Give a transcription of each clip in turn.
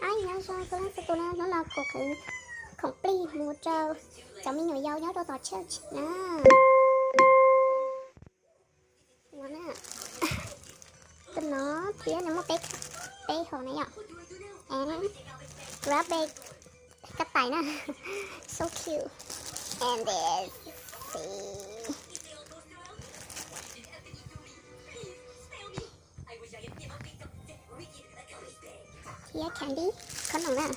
안녕하세요. nó là cuộc thử complete một trong những người giàu nhớ đôi tòa church nè. Nó nè. Tên nó phía nó một bé hồ này ạ. And grab bag cắt tay nè. So cute. And this see. Here candy. Con nồng nè.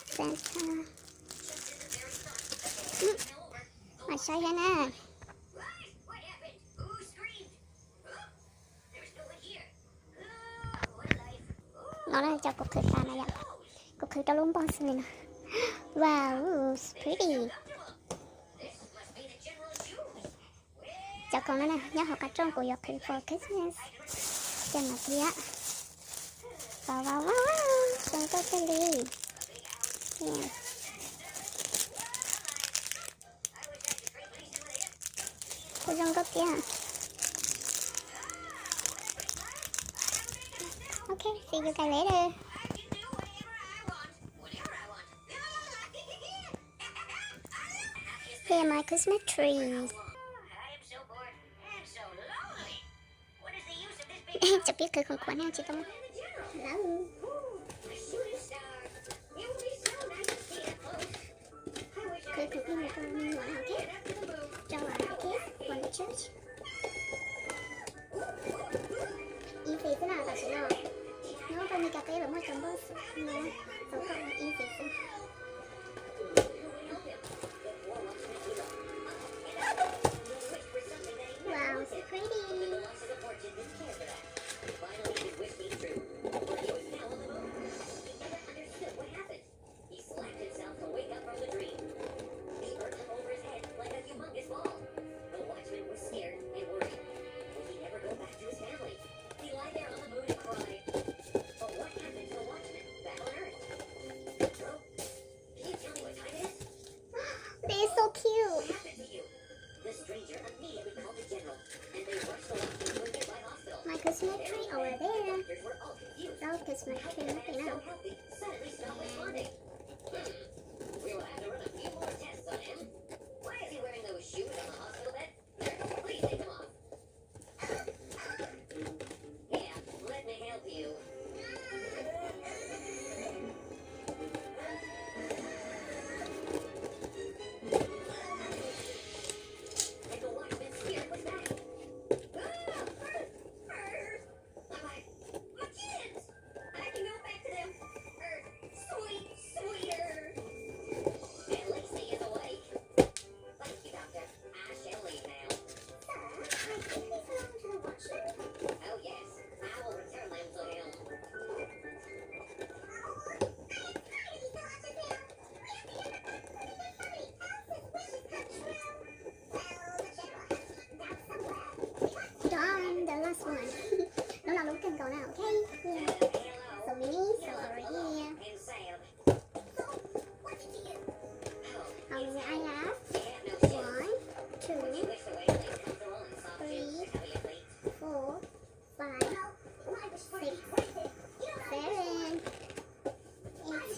Santa. Mà xoay ra nè. Nó là cho cuộc khởi ta này ạ. Cuộc khởi ta luôn boss này nè. Wow, it's pretty. Cho con nó nè, nhớ học cả trong của your for Christmas. Cho nó kia. Wow. Cho tôi cái ly. Yeah. Cô trong góc kia. Okay, see you guys later. Here my Christmas tree. Chả biết cười không quán nào chị Tâm. Cười không biết một con ngồi học kết. Trong là học kết, one church. Ý gì thế nào cả chị nào? Nó còn đi cà phê ở ngoài trong bus. Nó giống gọi là ý gì thế? Wow, so pretty. They're so cute. My Christmas tree over there. So Christmas tree looking out. We will have to run a few more tests on him. Why is he wearing those shoes on the hospital bed? Please take them off. Yeah, let me help you. And the watchman's spirit was back. My kids! I can go back to them. Sweeter. At least he is awake. Thank you, Doctor. I shall leave now. Sir, I think these belong to the watchman. Oh, yes. I will return them to him. Done, the last one. Nó là lúc cần cầu nào, okay? Yeah. So many, so over here. And Sam. How many I have? They have no shoes. 1, 2, Would you wish to wear clean, comfortable, and soft shoes to cover your feet? 4, 5, 6, 7, 8, 9, 10.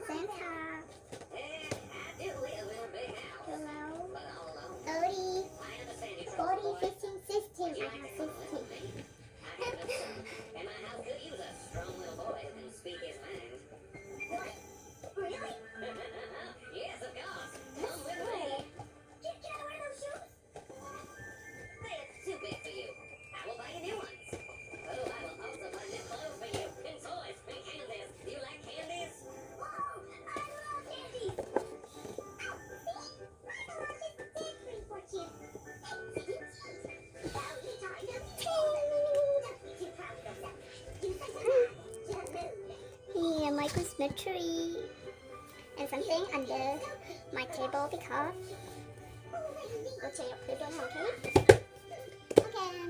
Santa, I do live in a big house, 12, but all alone. 30, I understand your 40, trouble, boy. 15, 16. Would you I like have to come live 16. with me? I have a son, and my house could use a strong little boy who can speak his mind. Really? Yes, of course. Come with me. Can I wear those shoes? They're too big for you. I will buy you new ones. Oh, I will also buy new clothes for you, and toys, and candies. Do you like candies? Wow, I love candy. Here, my Christmas tree. And something under my table because. Go check your food on, okay?